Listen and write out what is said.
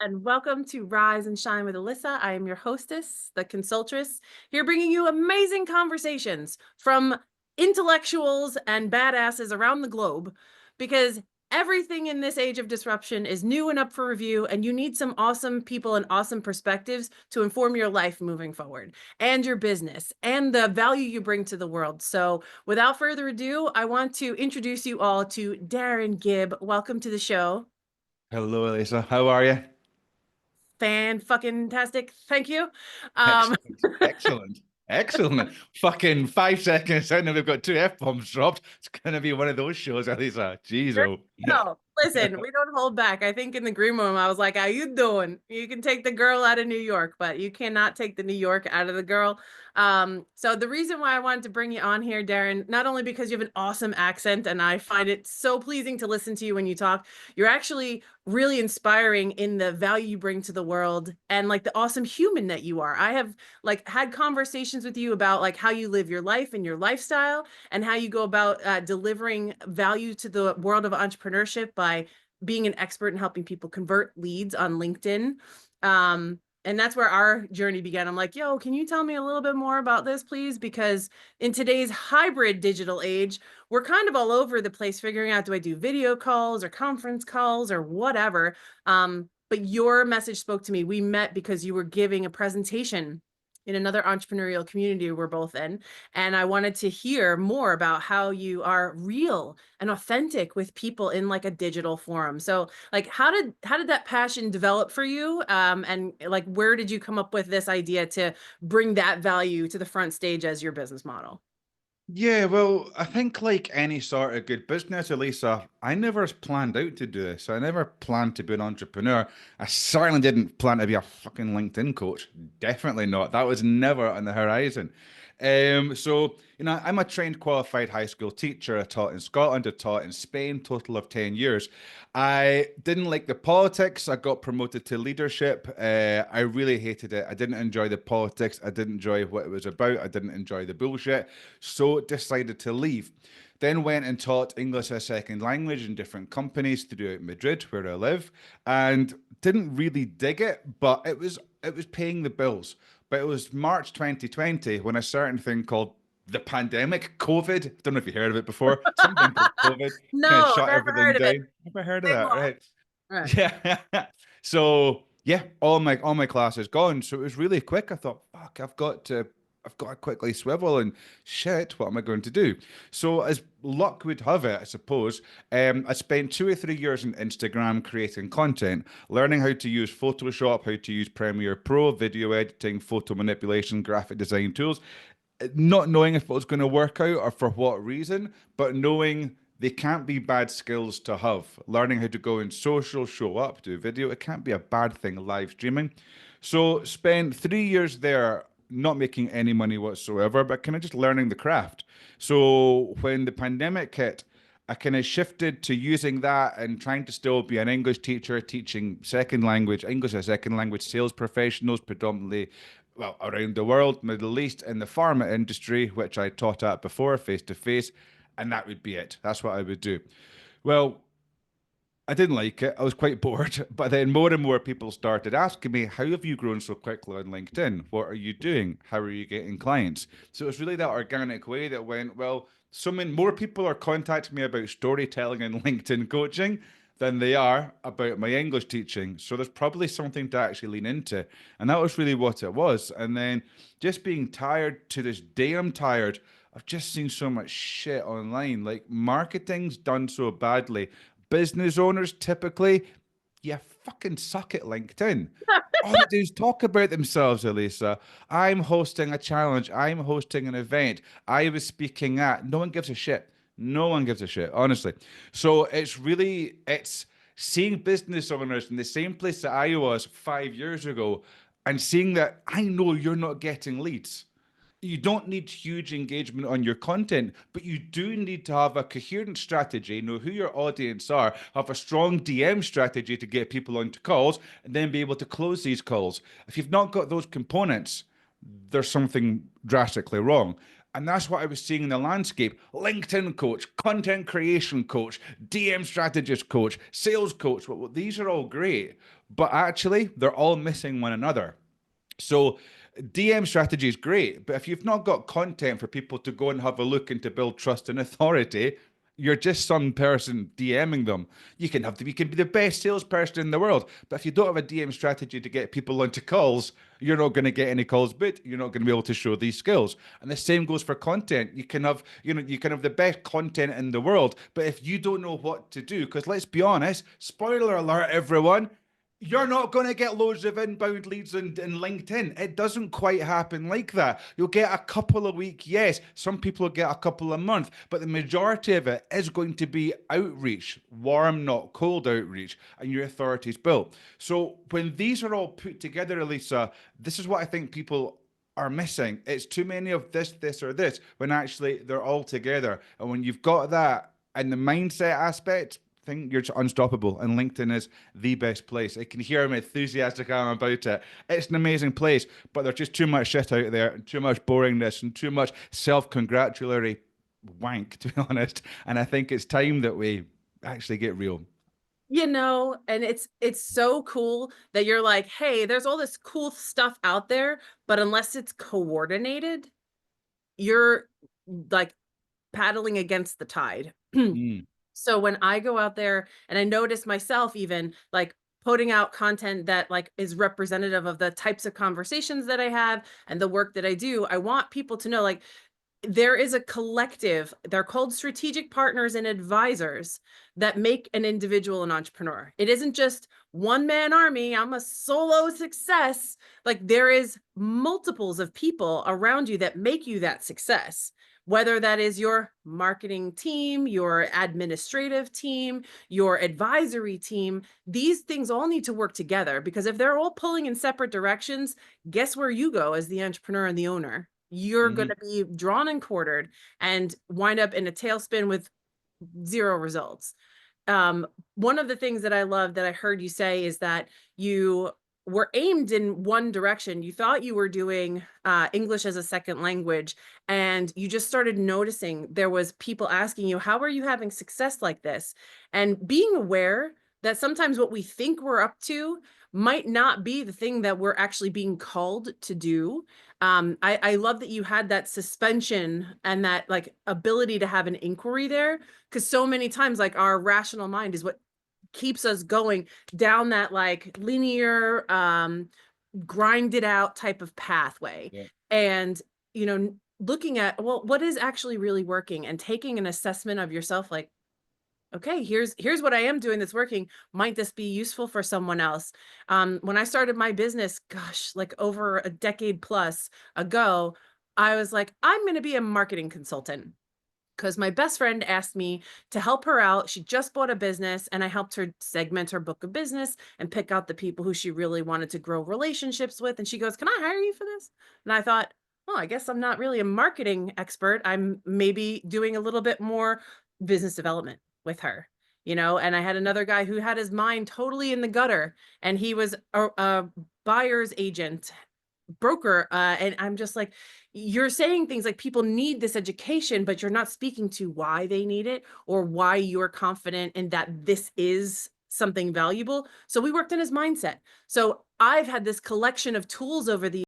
and welcome to Rise and Shine with Alissa. I am your hostess, the consultress, here bringing you amazing conversations from intellectuals and badasses around the globe because everything in this age of disruption is new and up for review, and you need some awesome people and awesome perspectives to inform your life moving forward and your business and the value you bring to the world. So, without further ado, I want to introduce you all to Darren Gibb. Welcome to the show. Hello, Lisa. How are you? Fan-fucking-tastic. Thank you. Um, Excellent. Excellent. Excellent. Fucking 5 seconds in and we've got two F-bombs dropped. It's going to be one of those shows, Lisa. Jeez, there oh. you go. Listen, we don't hold back. I think in the green room, I was like, "How you doing? You can take the girl out of New York, but you cannot take the New York out of the girl." So the reason why I wanted to bring you on here, Darren, not only because you have an awesome accent and I find it so pleasing to listen to you when you talk, you're actually really inspiring in the value you bring to the world and like the awesome human that you are. I have like had conversations with you about like how you live your life and your lifestyle and how you go about delivering value to the world of entrepreneurship by being an expert in helping people convert leads on LinkedIn. And that's where our journey began. I'm like, yo, can you tell me a little bit more about this, please? Because in today's hybrid digital age, we're kind of all over the place figuring out, do I do video calls or conference calls or whatever? But your message spoke to me. We met because you were giving a presentation in another entrepreneurial community we're both in, and I wanted to hear more about how you are real and authentic with people in like a digital forum. So like how did that passion develop for you, and like where did you come up with this idea to bring that value to the front stage as your business model? Yeah, well, I think like any sort of good business, Elisa, I never planned out to do this. I never planned to be an entrepreneur. I certainly didn't plan to be a fucking LinkedIn coach. Definitely not. That was never on the horizon. I'm a trained qualified high school teacher. I taught in Scotland, I taught in Spain, total of 10 years. I didn't like the politics. I got promoted to leadership. I really hated it. I didn't enjoy the politics. I didn't enjoy what it was about. I didn't enjoy the bullshit. So decided to leave. Then went and taught English as a second language in different companies throughout Madrid, where I live, and didn't really dig it, but it was paying the bills. But it was March 2020 when a certain thing called the pandemic, COVID. Don't know if you heard of it before. Something called COVID kind of No, shut never everything heard of it. down. Never heard of Say that, more. right? All right. Yeah. So yeah, all my classes gone. So it was really quick. I thought, fuck, I've got to quickly swivel and shit, what am I going to do? So as luck would have it, I suppose, I spent 2 or 3 years on Instagram creating content, learning how to use Photoshop, how to use Premiere Pro, video editing, photo manipulation, graphic design tools, not knowing if it was going to work out or for what reason, but knowing they can't be bad skills to have. Learning how to go in social, show up, do video, it can't be a bad thing, live streaming. So spent 3 years there not making any money whatsoever, but kind of just learning the craft. So when the pandemic hit, I kind of shifted to using that and trying to still be an English teacher, teaching second language, English as second language sales professionals, predominantly, well, around the world, Middle East, in the pharma industry, which I taught at before, face to face, and that would be it. That's what I would do. Well, I didn't like it. I was quite bored. But then more and more people started asking me, how have you grown so quickly on LinkedIn? What are you doing? How are you getting clients? So it was really that organic way that went, well, so many more people are contacting me about storytelling and LinkedIn coaching than they are about my English teaching. So there's probably something to actually lean into. And that was really what it was. And then just being tired to this day, I'm tired. I've just seen so much shit online. Like marketing's done so badly. Business owners typically, you fucking suck at LinkedIn. All they do is talk about themselves, Elisa. I'm hosting a challenge. I'm hosting an event. I was speaking at. No one gives a shit. No one gives a shit, honestly. So it's seeing business owners in the same place that I was 5 years ago and seeing that I know you're not getting leads. You don't need huge engagement on your content, but you do need to have a coherent strategy, know who your audience are, have a strong DM strategy to get people onto calls, and then be able to close these calls. If you've not got those components, there's something drastically wrong. And that's what I was seeing in the landscape. LinkedIn coach, content creation coach, DM strategist coach, sales coach. Well, these are all great, but actually they're all missing one another. So DM strategy is great, but if you've not got content for people to go and have a look and to build trust and authority, you're just some person DMing them. You can be the best salesperson in the world, but if you don't have a DM strategy to get people onto calls, you're not going to get any calls, but you're not going to be able to show these skills. And the same goes for content. You can have the best content in the world, but if you don't know what to do, because let's be honest, spoiler alert, everyone, you're not going to get loads of inbound leads in LinkedIn. It doesn't quite happen like that. You'll get a couple a week, yes. Some people will get a couple a month, but the majority of it is going to be outreach, warm, not cold outreach, and your authority's built. So when these are all put together, Alissa, this is what I think people are missing. It's too many of this, or this, when actually they're all together. And when you've got that in the mindset aspect, think you're unstoppable, and LinkedIn is the best place. I can hear how enthusiastic I am about it. It's an amazing place, but there's just too much shit out there, and too much boringness, and too much self-congratulatory wank, to be honest. And I think it's time that we actually get real. And it's so cool that you're like, hey, there's all this cool stuff out there, but unless it's coordinated, you're like paddling against the tide. Mm, So when I go out there and I notice myself even like putting out content that like is representative of the types of conversations that I have and the work that I do, I want people to know like there is a collective, they're called strategic partners and advisors that make an individual an entrepreneur. It isn't just one man army, I'm a solo success. Like there is multiples of people around you that make you that success. Whether that is your marketing team, your administrative team, your advisory team, these things all need to work together because if they're all pulling in separate directions, guess where you go as the entrepreneur and the owner? You're going mhm, to be drawn and quartered and wind up in a tailspin with zero results. One of the things that I love that I heard you say is that you were aimed in one direction. You thought you were doing English as a second language, and you just started noticing there was people asking you, how are you having success like this? And being aware that sometimes what we think we're up to might not be the thing that we're actually being called to do. I love that you had that suspension and that like ability to have an inquiry there, because so many times like our rational mind is what keeps us going down that like linear grind it out type of pathway. yeah. And looking at, well, what is actually really working and taking an assessment of yourself like, okay, here's what I am doing that's working. Might this be useful for someone else? When I started my business, gosh, like over a decade plus ago, I was like, I'm going to be a marketing consultant because my best friend asked me to help her out. She just bought a business and I helped her segment her book of business and pick out the people who she really wanted to grow relationships with. And she goes, can I hire you for this? And I thought, well, I guess I'm not really a marketing expert. I'm maybe doing a little bit more business development with her. And I had another guy who had his mind totally in the gutter and he was a buyer's agent broker, and I'm just like, you're saying things like people need this education, but you're not speaking to why they need it or why you're confident in that this is something valuable. So we worked on his mindset. So I've had this collection of tools over the